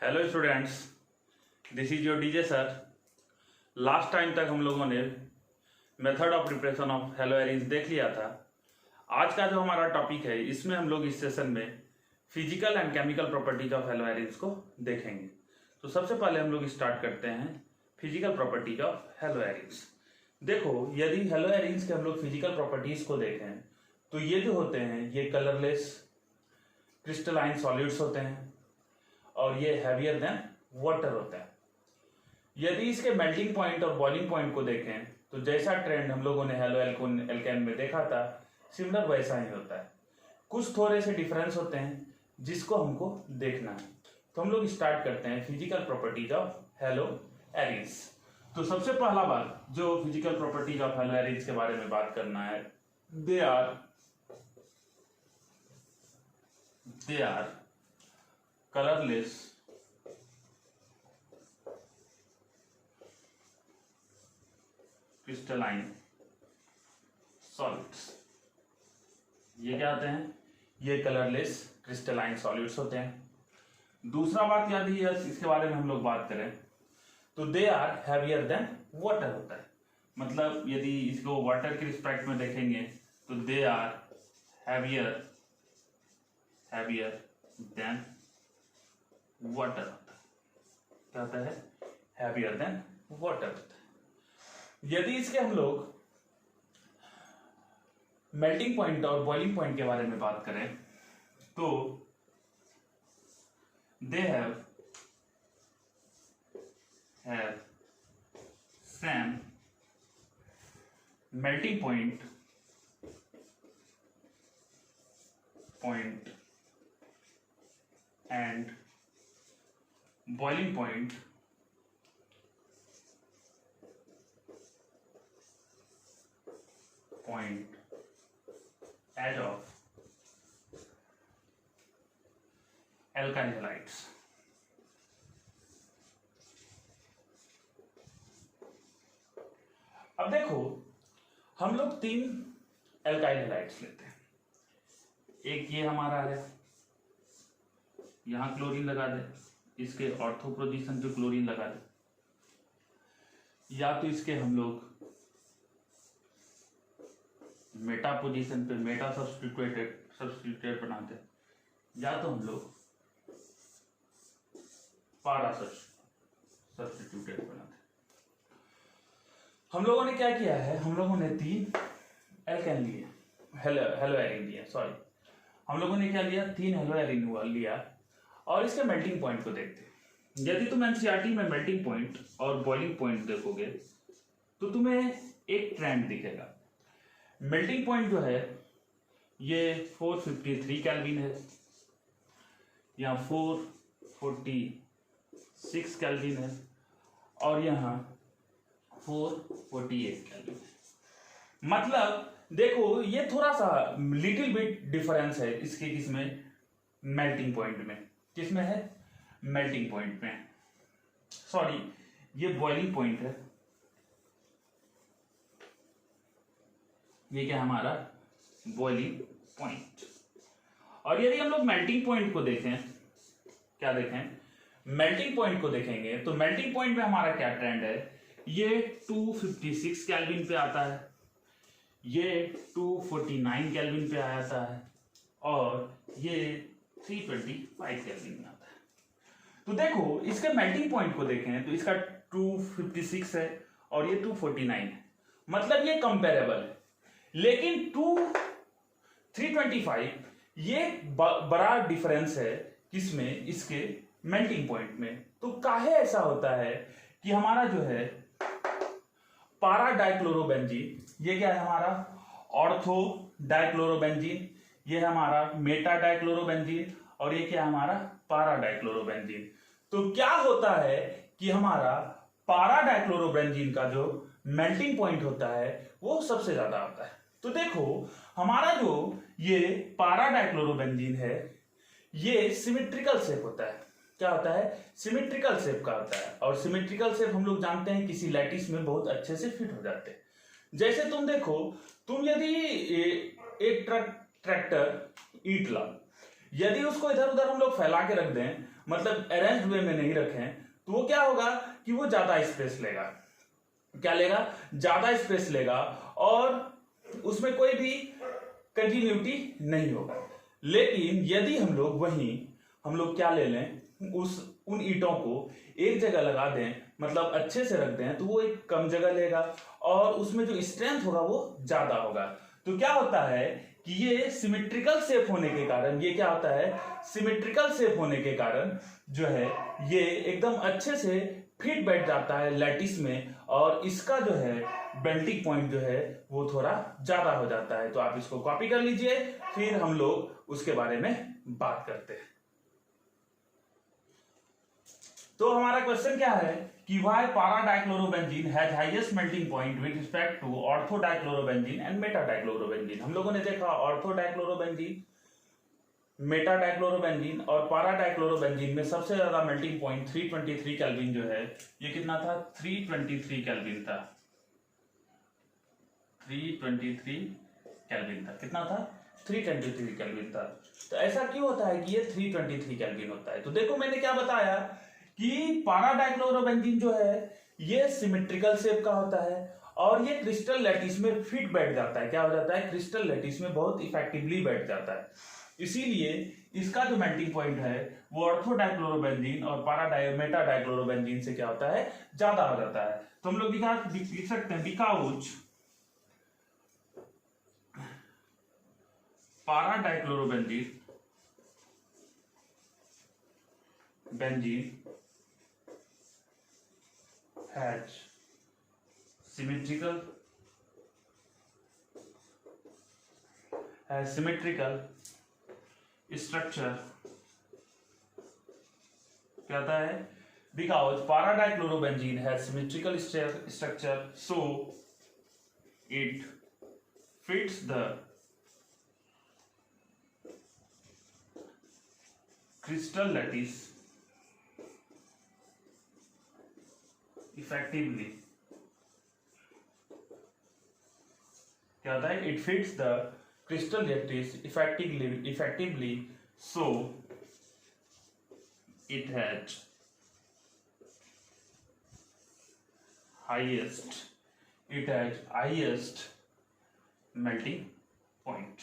Hello students, this is your DJ sir. Last time तक हम लोगों ने method of preparation of haloarenes देख लिया था। आज का जो हमारा टॉपिक है, इसमें हम लोग इस सेशन में physical and chemical properties of haloarenes को देखेंगे। तो सबसे पहले हम लोग स्टार्ट करते हैं physical properties of haloarenes. देखो, यदि हेलो एरेंज के हम लोग फिजिकल प्रॉपर्टीज को देखें तो ये जो होते हैं ये कलरलेस क्रिस्टलाइन सॉलिड्स होते हैं और ये हैवियर देन वाटर होता है। यदि इसके मेल्टिंग पॉइंट और बॉइलिंग पॉइंट को देखें तो जैसा ट्रेंड हम लोगों ने हेलो एल्केन में देखा था, सिमिलर वैसा ही होता है। कुछ थोड़े से डिफरेंस होते हैं जिसको हमको देखना है। तो हम लोग स्टार्ट करते हैं physical properties of haloarenes. तो सबसे पहला बात जो physical properties of haloarenes के बारे में बात करना है, they are colorless crystalline solids। ये क्या होते हैं? ये कलरलेस क्रिस्टलाइन सॉलिड्स होते हैं। दूसरा बात याद ही है, इसके बारे में हम लोग बात करें तो they are heavier than water होता है। मतलब यदि इसको वाटर के रिस्पेक्ट में देखेंगे तो they are heavier than water होता है। क्या होता है? हैवियर देन वाटर होता है। यदि इसके हम लोग मेल्टिंग पॉइंट और बॉइलिंग पॉइंट के बारे में बात करें तो they have same melting point and boiling point as of alkyl halides। अब देखो, हम लोग 3 एल्काइल हैलाइड्स लेते हैं। एक ये हमारा आ गया, यहां क्लोरीन लगा दे, इसके ऑर्थो पोजीशन पे क्लोरीन लगा दे, या तो इसके हम लोग मेटा पोजीशन पे मेटा सब्स्टिट्यूटेड बनाते, या तो हम लोग पारा सब्स्टिट्यूटेड बनाते। हम लोगों ने क्या किया है, हम लोगों ने 3 एल्केन लिए, हेलो एरीन लिया, सॉरी, हम लोगों ने क्या लिया, 3 हेलो एरीन लिया और इसके मेल्टिंग पॉइंट को देखते हैं। यदि तुम एनसीईआरटी में मेल्टिंग पॉइंट और बॉइलिंग पॉइंट देखोगे तो तुम्हें एक ट्रेंड दिखेगा। मेल्टिंग पॉइंट जो है ये 453 केल्विन है, यहाँ 446 केल्विन है और यहाँ 448 केल्विन है। मतलब देखो, ये थोड़ा सा लिटिल बिट डिफरेंस है इसके किसमें, मेल्टिंग पॉइंट में। किसमें है? मेल्टिंग पॉइंट में। सॉरी, ये बॉइलिंग पॉइंट है, ये क्या हमारा बॉइलिंग पॉइंट। और यदि हम लोग मेल्टिंग पॉइंट को देखें, क्या देखें, मेल्टिंग पॉइंट को देखेंगे तो मेल्टिंग पॉइंट में हमारा क्या ट्रेंड है, ये 256 केल्विन पे आता है, ये 249 केल्विन पे आता है और ये 325 केल्विन में आता है। तो देखो, इसके मेल्टिंग पॉइंट को देखें तो इसका 256 है और ये 249 है, मतलब ये कंपेरेबल है। लेकिन 325 ये बड़ा डिफरेंस है किसमें, इसके मेल्टिंग पॉइंट में। तो काहे ऐसा होता है कि हमारा जो है पारा डाइक्लोरोबेंजीन, ये क्या है हमारा ऑर्थो डाइक्लोरोबेंजीन, ये है हमारा मेटा डाइक्लोरोबेंजीन और ये क्या है हमारा पारा डाइक्लोरोबेंजीन। तो क्या होता है कि हमारा पारा डाइक्लोरोबेंजीन का जो मेल्टिंग पॉइंट होता है वो सबसे ज्यादा होता है। तो देखो, हमारा जो ये पारा डाइक्लोरोबेंजीन है ये सिमेट्रिकल शेप होता है। क्या होता है? सिमेट्रिकल शेप का होता है। और सिमेट्रिकल शेप हम लोग जानते हैं किसी लैटिस में बहुत अच्छे से फिट हो जाते हैं। जैसे तुम देखो, तुम यदि एक ट्रैक्टर ईंट ला, यदि उसको इधर उधर हम लोग फैला के रख दें मतलब अरेंज्ड वे में नहीं रखें, तो वो क्या होगा कि वो ज्यादा स्पेस लेगा। क्या लेगा? ज्यादा स्पेस लेगा और उसमें कोई भी कंटिन्यूटी नहीं होगा। लेकिन यदि हम लोग क्या ले लें, उन ईंटों को एक जगह लगा दें, मतलब अच्छे से रख दें, तो वो एक कम जगह लेगा और उसमें जो स्ट्रेंथ होगा वो ज्यादा होगा। तो क्या होता है कि ये सिमेट्रिकल शेप होने के कारण, सिमेट्रिकल शेप होने के कारण जो है ये एकदम अच्छे से फिट बैठ जाता है लैटिस में, और इसका जो है बेंटिंग पॉइंट जो है वो थोड़ा ज्यादा हो जाता है। तो आप इसको कॉपी कर लीजिए, फिर हम लोग उसके बारे में बात करते हैं। तो हमारा क्वेश्चन क्या है कि why para dichlorobenzene has highest melting point with respect to ortho dichlorobenzene and meta dichlorobenzene. हम लोगों ने देखा ऑर्थो डाइक्लोरोबेंजीन, मेटा डाइक्लोरोबेंजीन और पारा डाइक्लोरोबेंजीन में सबसे ज्यादा मेल्टिंग पॉइंट 323 केल्विन जो है, ये कितना था? 323 केल्विन था। 323 केल्विन था। कितना था? 323 केल्विन था। तो ऐसा क्यों होता है कि ये 323 केल्विन होता है? तो देखो मैंने क्या बताया कि पारा डाइक्लोरोबेंजीन जो है ये सिमेट्रिकल शेप का होता है और ये क्रिस्टल लैटिस में फिट बैठ जाता है। क्या हो जाता है? क्रिस्टल लैटिस में बहुत इफेक्टिवली बैठ जाता है। इसीलिए इसका जो मेल्टिंग पॉइंट है वो ऑर्थो डाइक्लोरोबेंजीन और मेटा डाइक्लोरोबेंजीन से क्या होता है? ज्यादा हो जाता है। तो हम लोग लिख सकते हैं बिकॉज पारा डाइक्लोरोबेंजीन has symmetrical structure। क्या आता है? because para dichlorobenzene has symmetrical structure, so it fits the crystal lattice effectively। क्या होता है? It fits the crystal lattice effectively, so it has highest melting point।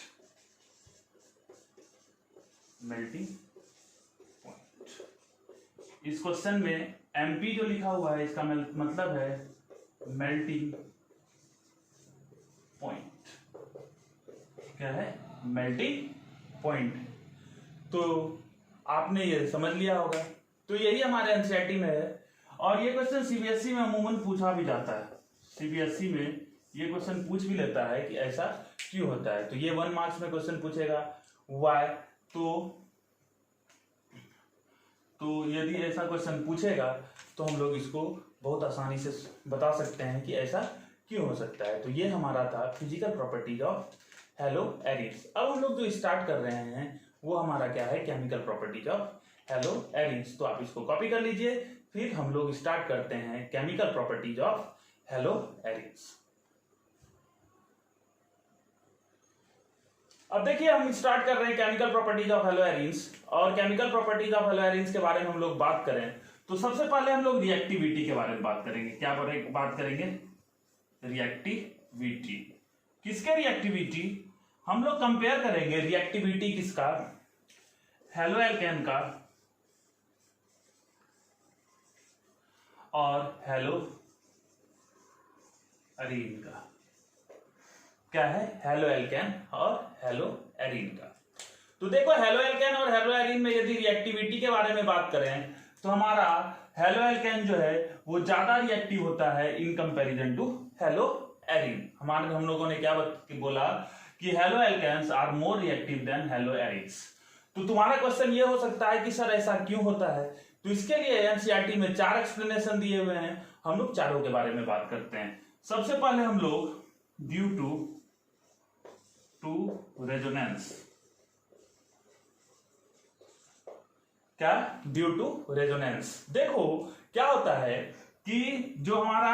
इस क्वेश्चन में MP जो लिखा हुआ है इसका मतलब है मेल्टिंग पॉइंट। क्या है? Melting point. तो आपने ये समझ लिया होगा। तो यही हमारे एनसीईआरटी में है और ये क्वेश्चन सीबीएसई में अमूमन पूछा भी जाता है। सीबीएसई में ये क्वेश्चन पूछ भी लेता है कि ऐसा क्यों होता है। तो ये 1 मार्क्स में क्वेश्चन पूछेगा व्हाई। तो यदि ऐसा क्वेश्चन पूछेगा तो हम लोग इसको बहुत आसानी से बता सकते हैं कि ऐसा क्यों हो सकता है। तो ये हमारा था physical properties of haloarenes. अब हम लोग जो स्टार्ट कर रहे हैं वो हमारा क्या है? Chemical properties of hello arenes. तो आप इसको कॉपी कर लीजिए, फिर हम लोग स्टार्ट करते हैं chemical properties of haloarenes. अब देखिए हम स्टार्ट कर रहे हैं chemical properties of haloarenes. और chemical properties of haloarenes के बारे में हम लोग बात करें तो सबसे पहले हम लोग रिएक्टिविटी के बारे में बात करेंगे। क्या बात करेंगे? रिएक्टिविटी। किसके रिएक्टिविटी? हम लोग कंपेयर करेंगे रिएक्टिविटी किसका? हेलो एल्केन का और हेलो एरीन का। क्या है? हेलो एल्केन और हेलो एरीन का। तो देखो हेलो एल्केन और हेलो एरीन में यदि रिएक्टिविटी के बारे में बात करें तो हमारा हेलो एल्केन जो है वो ज्यादा रिएक्टिव होता है in comparison to haloarene. हम लोगों ने क्या बोला कि haloalkanes are more reactive than haloarenes. तो तुम्हारा क्वेश्चन ये हो सकता है कि सर ऐसा क्यों होता है? तो इसके लिए एनसीईआरटी में 4 एक्सप्लेनेशन दिए हुए हैं। हम लोग चारों के बारे में बात करते हैं। सबसे पहले हम लोग ड्यू टू रेजोनेंस। क्या? Due to resonance. देखो क्या होता है कि जो हमारा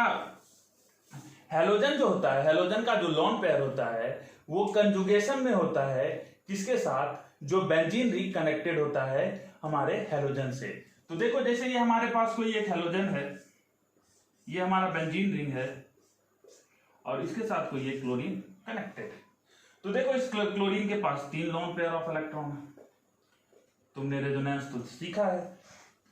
हेलोजन जो होता है, हेलोजन का जो लोन पेयर होता है वो कंजुगेशन में होता है किसके साथ? जो बेंजीन रिंग कनेक्टेड होता है हमारे हैलोजन से। तो देखो जैसे ये हमारे पास कोई एक हैलोजन है, ये हमारा बेंजीन रिंग है और इसके साथ कोई एक क्लोरीन कनेक्टेड है। तो देखो इस क्लोरीन के पास 3 लोन पेयर ऑफ इलेक्ट्रॉन है। तुमने रेजोनेंस तो सीखा है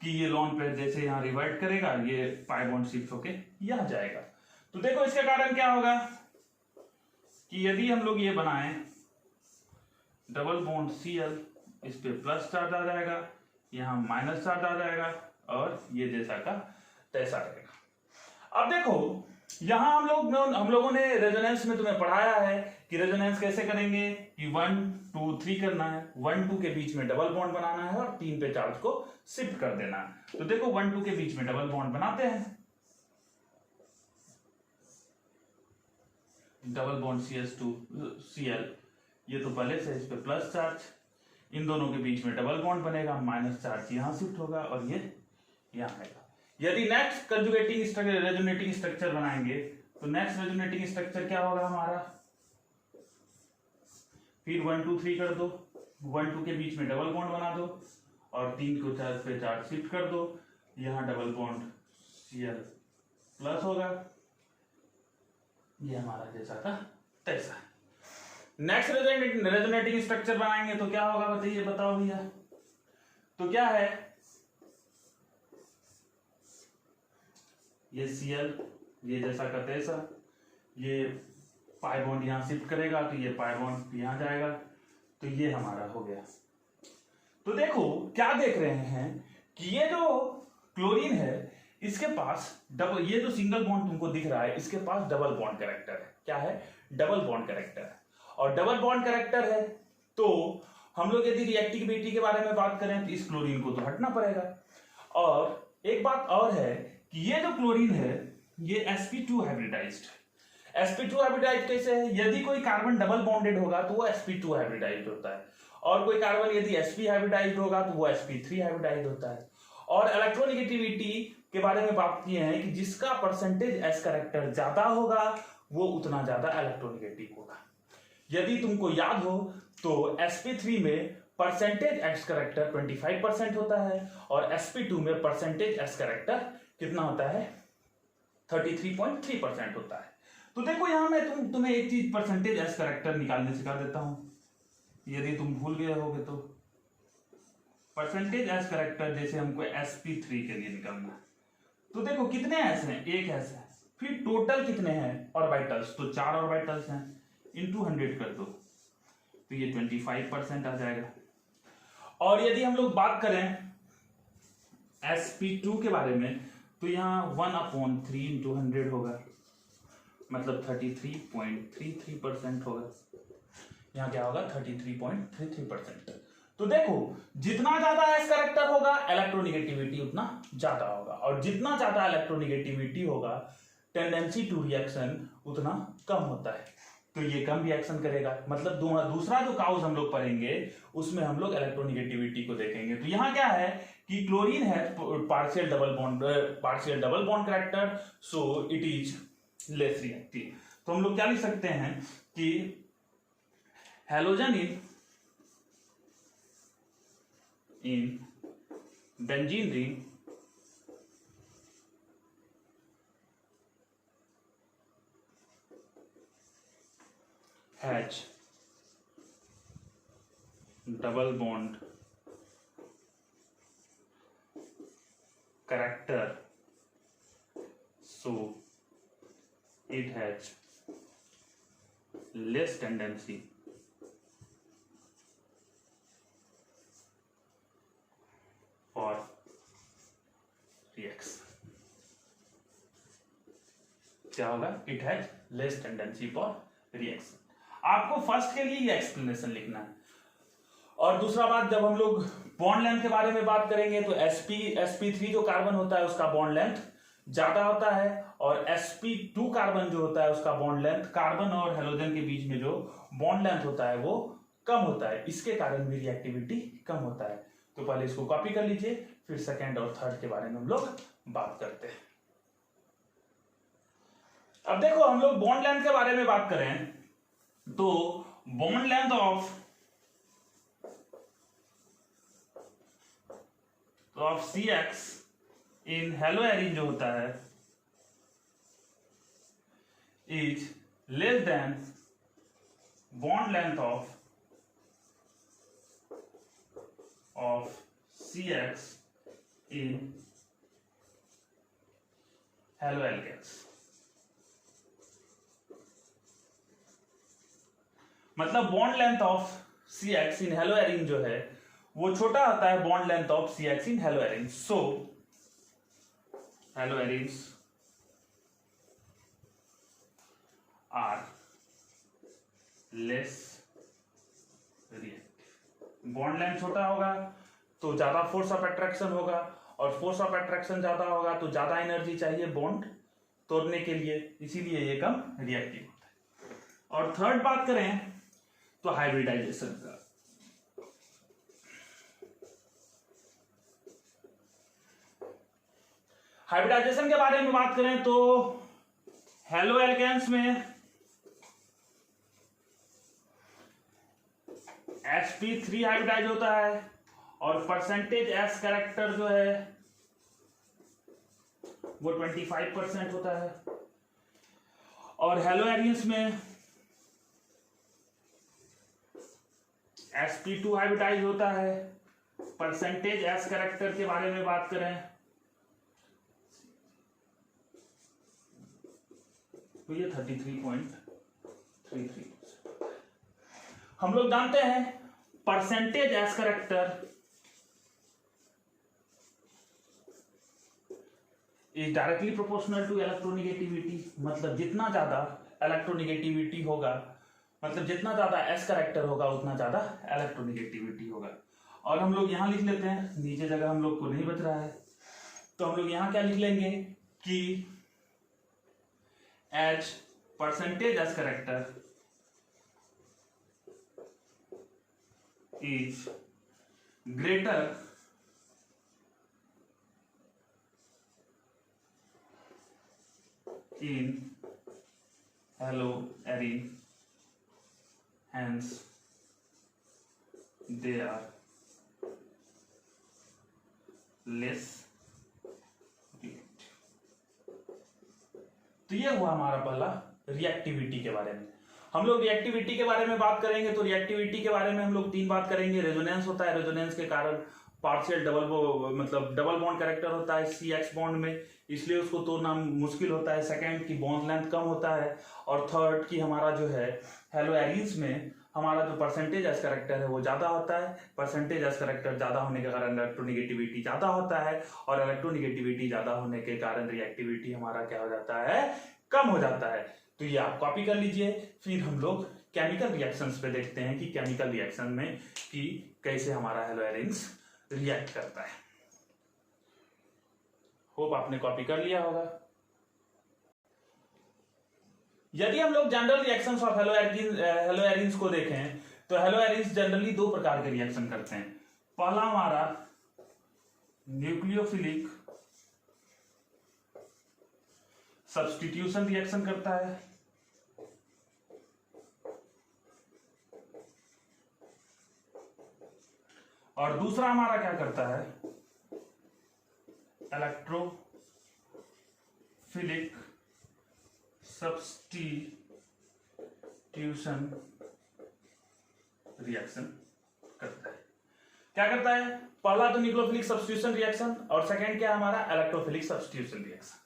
कि ये लोन पेयर जैसे यहां रिवर्ट करेगा ये पाई बॉन्ड शिफ्ट होके यहां जाएगा। तो देखो इसके कारण क्या होगा कि यदि हम लोग ये बनाएं डबल बॉन्ड Cl, इस पे प्लस चार्ज आ जाएगा, यहां माइनस चार्ज आ जाएगा और ये जैसा का तैसा रहेगा। अब देखो यहां हम लोगों ने रेजोनेंस में तुम्हें पढ़ाया है कि रेजोनेंस कैसे करेंगे कि 1 2 3 करना है, 1 2 के बीच में डबल बॉन्ड बनाना है और 3 पे चार्ज को शिफ्ट कर देना है। तो देखो 1 2 के बीच में डबल बॉन्ड बनाते हैं, डबल बॉन्ड CH2Cl, ये तो पहले से इस पे प्लस चार्ज, इन दोनों के बीच में डबल बॉन्ड बनेगा, माइनस चार्ज यहां शिफ्ट होगा और ये यहां आएगा। यदि नेक्स्ट कंजुगेटिंग रेजोनेटिंग स्ट्रक्चर बनाएंगे तो नेक्स्ट रेजोनेटिंग स्ट्रक्चर क्या होगा हमारा, फिर 1 2 3 कर दो, 1 2 के बीच में डबल बॉन्ड बना दो और 3 को चार्ज पे चार्ज शिफ्ट कर दो, यहां डबल बॉन्ड Cl प्लस होगा, ये हमारा जैसा था तैसा। नेक्स्ट रेजोनेटिंग स्ट्रक्चर बनाएंगे तो क्या होगा बताइए, बताओ भैया। तो क्या है, ये Cl ये जैसा का तैसा, ये पाई बॉन्ड यहां शिफ्ट करेगा तो ये पाई बॉन्ड यहां जाएगा, तो ये हमारा हो गया। तो देखो क्या देख रहे हैं कि ये जो क्लोरीन है इसके पास डबल, ये जो सिंगल बॉन्ड तुमको दिख रहा है इसके पास डबल बॉन्ड कैरेक्टर है। क्या है, डबल बॉन्ड कैरेक्टर है। और डबल बॉन्ड कैरेक्टर है तो हम लोग यदि रिएक्टिविटी के बारे में बात करें तो इस क्लोरीन को तो हटना पड़ेगा। और एक बात और है कि ये जो क्लोरीन है ये sp2 हाइब्रिडाइज्ड है। sp2 हाइब्रिडाइज्ड कैसे है, यदि कोई कार्बन डबल बॉन्डेड होगा तो वो sp2 हाइब्रिडाइज्ड होता है, और कोई कार्बन यदि sp हाइब्रिडाइज्ड होगा तो वो sp3 हाइब्रिडाइज्ड होता है। और इलेक्ट्रोनेगेटिविटी के बारे में बात किए हैं कि जिसका परसेंटेज s कैरेक्टर ज्यादा होगा वो उतना ज्यादा इलेक्ट्रोनेगेटिव होगा। यदि तुमको याद हो तो sp3 में परसेंटेज x कैरेक्टर 25% होता है और sp2 में परसेंटेज s कैरेक्टर कितना होता है, 33.3% होता है। तो देखो यहां मैं तुम्हें एक चीज परसेंटेज s कैरेक्टर निकालने सिखा देता हूं, यदि तुम भूल गए होगे तो। परसेंटेज s कैरेक्टर जैसे हमको sp3 के लिए निकालना है तो देखो कितने s हैं, एक s है, फिर टोटल कितने हैं ऑर्बिटल्स, तो 4 ऑर्बिटल्स हैं, इनटू 100 कर दो तो ये 25% आ जाएगा। और यदि हम लोग बात करें sp2 के बारे में तो यहाँ 1/3 इंटू 100 होगा, मतलब 33.33% होगा। यहाँ क्या होगा, 33.33%। तो देखो जितना ज्यादा एस कैरेक्टर होगा इलेक्ट्रोनिगेटिविटी उतना ज्यादा होगा, और जितना ज्यादा इलेक्ट्रोनिगेटिविटी होगा टेंडेंसी टू रिएक्शन उतना कम होता है, तो ये कम रिएक्शन करेगा। मतलब दूसरा जो काउज हम लोग पढ़ेंगे उसमें हम लोग इलेक्ट्रोनिगेटिविटी को देखेंगे। तो यहाँ क्या है कि क्लोरीन है partial double bond character, so it is less reactive. तो हम लोग क्या लिख सकते हैं कि halogen in benzene ring has double bond character, so it has less tendency for reaction। क्या होगा, it has less tendency for reaction. आपको फर्स्ट के लिए ये एक्सप्लेनेशन लिखना है। और दूसरा बात, जब हम लोग बॉन्ड लेंथ के बारे में बात करेंगे तो sp3 जो कार्बन होता है उसका बॉन्ड लेंथ ज्यादा होता है, और sp2 कार्बन जो होता है उसका बॉन्ड लेंथ, कार्बन और हेलोजन के बीच में जो बॉन्ड लेंथ होता है वो कम होता है, इसके कारण भी रिएक्टिविटी कम होता है। तो पहले इसको कॉपी कर लीजिए, फिर सेकंड और थर्ड के बारे में हम लोग बात करते हैं। अब देखो हम लोग बॉन्ड लेंथ के बारे में बात करें तो bond length of of C X in haloarene जो होता है is less than bond length of C X in haloalkanes. मतलब bond length of C X in haloarene जो है वो छोटा होता है bond length of C X in haloarene. So haloarenes are less reactive. Bond length छोटा होगा तो ज्यादा फोर्स ऑफ अट्रैक्शन होगा, और फोर्स ऑफ अट्रैक्शन ज्यादा होगा तो ज्यादा एनर्जी चाहिए बॉन्ड तोड़ने के लिए, इसीलिए ये कम रिएक्टिव होता है। और थर्ड बात करें तो हाइब्रिडाइजेशन का। हाइब्रिडाइजेशन के बारे में बात करें तो हेलोएल्केन्स में sp3 हाइब्रिडाइज होता है और परसेंटेज एस कैरेक्टर जो है वो 25% होता है, और हेलोएरिन्स में sp2 हाइब्रिडाइज होता है। परसेंटेज एस कैरेक्टर के बारे में बात करें तो ये 33.33%। हम लोग जानते हैं percentage S character is directly proportional to electronegativity. मतलब जितना ज्यादा इलेक्ट्रोनिगेटिविटी होगा, मतलब जितना ज्यादा एस कैरेक्टर होगा उतना ज्यादा इलेक्ट्रोनिगेटिविटी होगा। और हम लोग यहां लिख लेते हैं, नीचे जगह हम लोग को नहीं बच रहा है तो हम लोग यहां क्या लिख लेंगे कि H percentage S character is greater in हेलोएरिन, hence they are less reactive। तो ये हुआ हमारा पहला रिएक्टिविटी के बारे में। हम लोग रिएक्टिविटी के बारे में बात करेंगे तो रिएक्टिविटी के बारे में हम लोग तीन बात करेंगे। रेजोनेंस होता है, रेजोनेंस के कारण पार्शियल मतलब डबल बॉन्ड कैरेक्टर होता है सी एक्स बॉन्ड में, इसलिए उसको तोड़ना मुश्किल होता है। सेकंड की बॉन्ड लेंथ कम होता है, और थर्ड की हमारा जो है हेलोएरिन्स में हमारा जो परसेंटेज एस कैरेक्टर है वो ज्यादा होता है। परसेंटेज एस कैरेक्टर ज्यादा होने के कारण इलेक्ट्रोनिगेटिविटी ज्यादा होता है, और इलेक्ट्रोनिगेटिविटी ज्यादा होने के कारण रिएक्टिविटी हमारा क्या हो जाता है, कम हो जाता है। तो ये आप कॉपी कर लीजिए। फिर हम लोग केमिकल रिएक्शंस पे देखते हैं कि केमिकल रिएक्शन में कि कैसे हमारा हेलोएरिन्स रिएक्ट करता है। होप आपने कॉपी कर लिया होगा। यदि हम लोग जनरल रिएक्शंस ऑफ हेलोएरिन्स को देखें तो हेलोएरिन्स जनरली दो प्रकार के रिएक्शन करते हैं। पहला हमारा न्यूक्लियोफिलिक सब्स्टिट्यूशन रिएक्शन करता है, और दूसरा हमारा क्या करता है, इलेक्ट्रोफिलिक सब्स्टिट्यूशन रिएक्शन करता है। क्या करता है, पहला तो न्यूक्लियोफिलिक सब्स्टिट्यूशन रिएक्शन, और सेकंड क्या है हमारा इलेक्ट्रोफिलिक सब्स्टिट्यूशन रिएक्शन।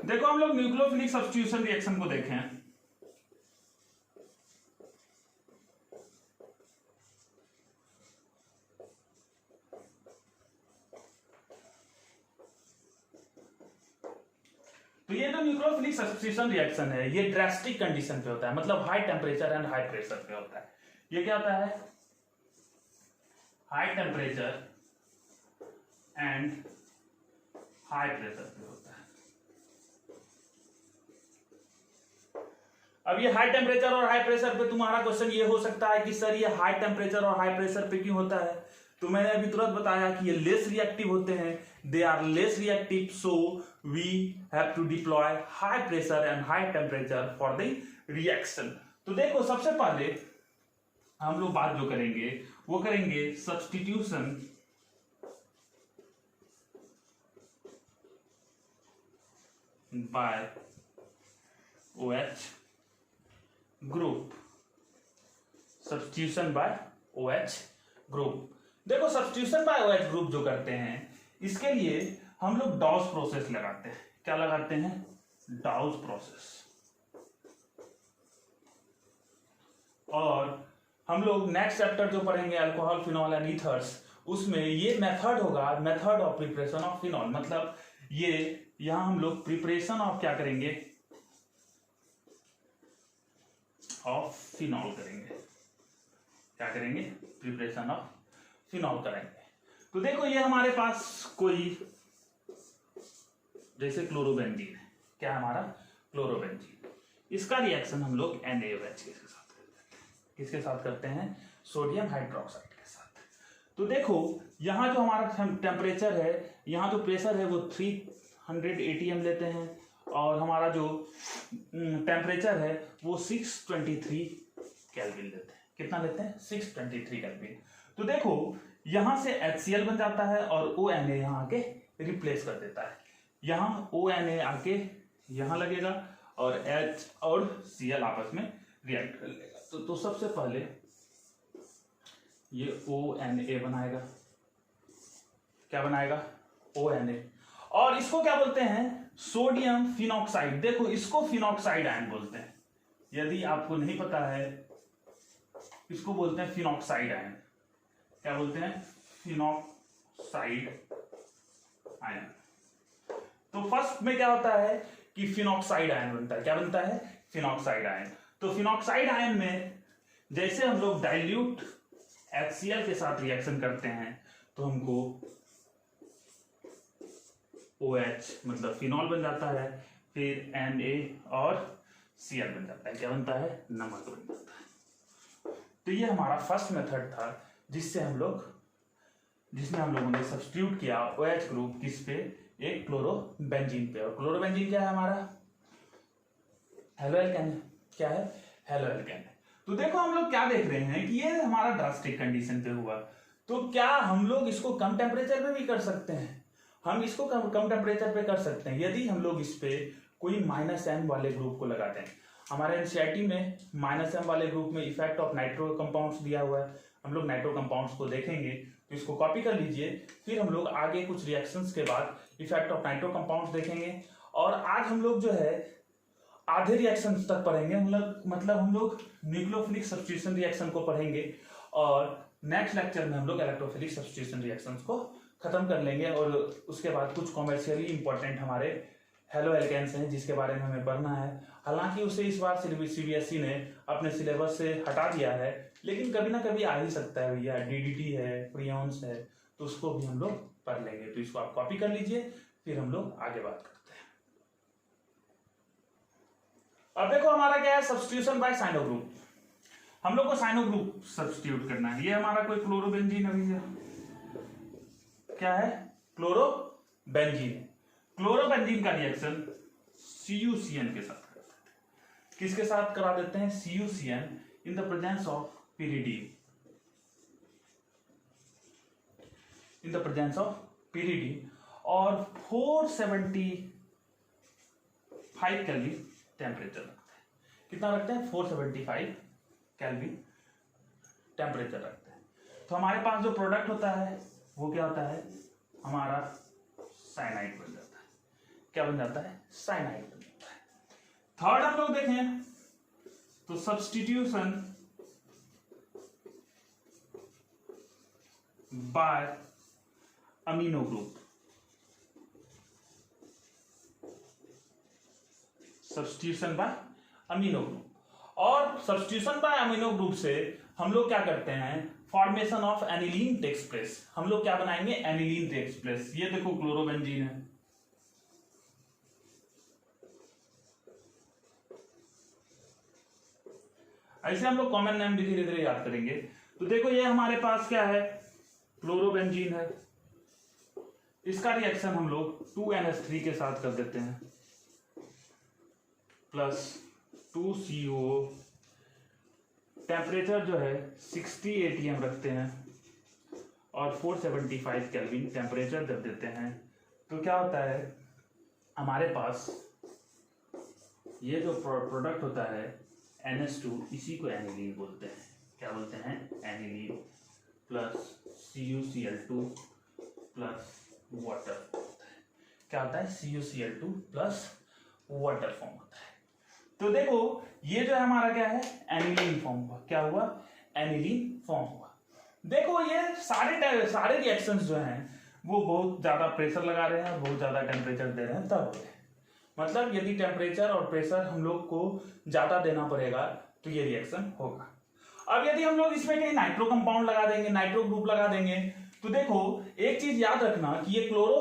देखो हम लोग न्यूक्लियोफिलिक सब्स्टिट्यूशन रिएक्शन को देखें तो ये जो न्यूक्लियोफिलिक सब्स्टिट्यूशन रिएक्शन है ये ड्रास्टिक कंडीशन पे होता है, मतलब high temperature and high pressure पे होता है। ये क्या होता है, high temperature and high pressure पे होता है। अब ये हाई टेम्परेचर और हाई प्रेशर पे तुम्हारा क्वेश्चन ये हो सकता है कि सर ये हाई टेम्परेचर और हाई प्रेशर पे क्यों होता है, तो मैंने अभी तुरंत बताया कि ये लेस रिएक्टिव होते हैं, they are less reactive, so we have to deploy high pressure and high temperature for the reaction. तो देखो सबसे पहले हम लोग बात जो करेंगे वो करेंगे substitution by OH group, substitution by OH group. देखो सब्स्टिट्यूशन बाय OH ग्रुप जो करते हैं इसके लिए हम लोग डॉस प्रोसेस लगाते हैं। क्या लगाते हैं? Dow's process. और हम लोग नेक्स्ट चैप्टर जो पढ़ेंगे अल्कोहल, फिनॉल एंड ईथर्स, उसमें ये मेथड होगा, method of preparation of phenol. मतलब ये यहां हम लोग प्रिपरेशन ऑफ क्या करेंगे? ऑफ फिनॉल करेंगे। क्या करेंगे? प्रिपरेशन ऑफ फिनॉल करेंगे। तो देखो ये हमारे पास कोई जैसे क्लोरोबेंजीन है। क्या हमारा? क्लोरोबेंजीन। इसका रिएक्शन हम लोग NaOH के साथ करते हैं। किसके साथ करते हैं? सोडियम हाइड्रोक्साइड के साथ। तो देखो यहां जो हमारा टेम्परेचर है, यहां जो प्रेशर है वो 300 ATM लेते हैं और हमारा जो टेम्परेचर है वो 623 केल्विन लेते हैं। कितना लेते हैं? 623 केल्विन। तो देखो यहां से HCl बन जाता है और ONa यहां आके रिप्लेस कर देता है। यहां ONa आके यहां लगेगा और H और Cl आपस में रिएक्ट कर लेगा। तो सबसे पहले ये ONa बनाएगा। क्या बनाएगा? ONa। और इसको क्या बोलते हैं? Sodium phenoxide. देखो इसको फिनॉक्साइड आयन बोलते हैं। यदि आपको नहीं पता है, इसको बोलते हैं फिनॉक्साइड आयन। क्या बोलते हैं? Phenoxide ion. तो फर्स्ट में क्या होता है कि फिनॉक्साइड आयन बनता है। क्या बनता है? Phenoxide ion. तो फिनॉक्साइड आयन में जैसे हम लोग डाइल्यूट HCl के साथ रिएक्शन करते हैं तो हमको OH मतलब फिनॉल बन जाता है, फिर Na और Cl बन जाता है। क्या बनता है? नमक बन जाता है। तो ये हमारा फर्स्ट मेथड था जिसमें हम लोगों ने सब्स्टिट्यूट किया OH ग्रुप किस पे? एक क्लोरोबेंजीन पे। और क्लोरोबेंजीन क्या है हमारा? हेलोएल्केन है। क्या है? हेलोएल्केन है। तो देखो हम लोग क्या देख रहे हैं कि ये हमारा ड्रास्टिक कंडीशन पे हुआ। तो क्या हम लोग इसको कम टेम्परेचर पे भी कर सकते हैं? हम इसको कम टेम्परेचर पे कर सकते हैं यदि हम लोग इस पे कोई -M वाले ग्रुप को लगा दें। हमारे एनसीईआरटी में -M वाले ग्रुप में इफेक्ट ऑफ नाइट्रो कंपाउंड्स दिया हुआ है। हम लोग नाइट्रो कंपाउंड्स को देखेंगे तो इसको कॉपी कर लीजिए। फिर हम लोग आगे कुछ रिएक्शंस के बाद इफेक्ट ऑफ नाइट्रो कंपाउंड्स देखेंगे। और आज हम लोग जो है आधे रिएक्शंस तक पढ़ेंगे। मतलब हम लोग न्यूक्लियोफिलिक सब्स्टिट्यूशन रिएक्शन को पढ़ेंगे और नेक्स्ट लेक्चर में हम लोग इलेक्ट्रोफिलिक सब्स्टिट्यूशन रिएक्शंस को खत्म कर लेंगे। और उसके बाद कुछ कॉमर्शियली इंपॉर्टेंट हमारे हेलोएल्केन्स हैं जिसके बारे में हमें पढ़ना है। हालांकि उसे इस बार CBSE ने अपने सिलेबस से हटा दिया है, लेकिन कभी ना कभी आ ही सकता है भैया। DDT है, प्रियॉन्स है, तो उसको भी हम लोग पढ़ लेंगे। तो इसको आप कॉपी कर लीजिए, फिर हम लोग आगे बात करते हैं। अब देखो हमारा क्या है? Substitution by cyano group. हम लोग को साइनो ग्रुप सब्स्टिट्यूट करना है। ये हमारा कोई क्लोरोबेंजीन है भैया। क्या है? क्लोरोबेंजीन। क्लोरोबेंजीन का रिएक्शन CuCN के साथ करते हैं। किसके साथ करा देते हैं? CuCN in the presence of pyridine। In the presence of pyridine और 475 केल्विन टेम्परेचर रखते हैं। कितना रखते हैं? 475 केल्विन टेम्परेचर रखते हैं। तो हमारे पास जो प्रोडक्ट होता है वो क्या होता है? हमारा साइनाइड बन जाता है। क्या बन जाता है? साइनाइड बन जाता है। थर्ड हम लोग देखें तो substitution by amino group. Substitution by amino group. और सब्स्टिट्यूशन बाय अमीनो ग्रुप से हम लोग क्या करते हैं? Formation of aniline takes place. हम लोग क्या बनाएंगे? Aniline takes place. ये देखो क्लोरोबेंजीन है, ऐसे हम लोग कॉमन नेम भी धीरे धीरे याद करेंगे। तो देखो ये हमारे पास क्या है? क्लोरोबेंजीन है। इसका रिएक्शन हम लोग 2NH3 के साथ कर देते हैं प्लस 2CO। टेम्परेचर जो है 60 ATM रखते हैं और 475 केल्विन टेम्परेचर जब देते हैं तो क्या होता है? हमारे पास ये जो प्रोडक्ट होता है NH2, इसी को एनिलीन बोलते हैं। क्या बोलते हैं? Aniline plus CuCl2 plus water. क्या होता है? CuCl2 प्लस वाटर फॉर्म होता है। तो देखो ये जो है हमारा क्या है? एनिलीन फॉर्म हुआ। क्या हुआ? एनिलीन फॉर्म हुआ। देखो ये सारे रिएक्शंस जो हैं वो बहुत ज्यादा प्रेशर लगा रहे हैं, बहुत ज्यादा टेम्परेचर दे रहे हैं, तब हो रहे हैं। मतलब यदि टेम्परेचर और प्रेशर हम लोग को ज्यादा देना पड़ेगा तो ये रिएक्शन होगा। अब यदि हम लोग इसमें कहीं नाइट्रो कंपाउंड लगा देंगे, नाइट्रो ग्रुप लगा देंगे, तो देखो एक चीज याद रखना कि ये क्लोरो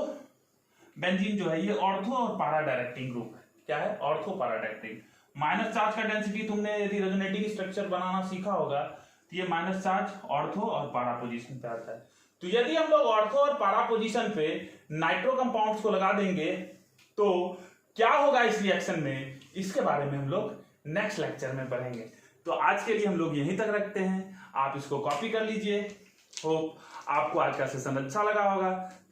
बेंजीन जो है ये ऑर्थो और पारा डायरेक्टिंग ग्रुप है। क्या है? ऑर्थो पारा डायरेक्टिंग। माइनस चार्ज का डेंसिटी तुमने यदि रेजोनेटिंग स्ट्रक्चर बनाना सीखा होगा तो ये माइनस चार्ज ऑर्थो और पारा पोजीशन पे आता है। तो यदि हम लोग ऑर्थो और पारा पोजीशन पे नाइट्रो कंपाउंड्स को लगा देंगे तो क्या होगा इस रिएक्शन में, इसके बारे में हम लोग नेक्स्ट लेक्चर में पढ़ेंगे। तो आज के लिए हम लोग यहीं तक रखते हैं। आप इसको कॉपी कर लीजिए। होप आपको आज का सेशन अच्छा लगा होगा।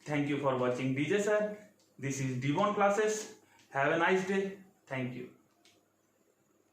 Thank you for watching DJ sir. This is D1 classes. Have a nice day. Thank you.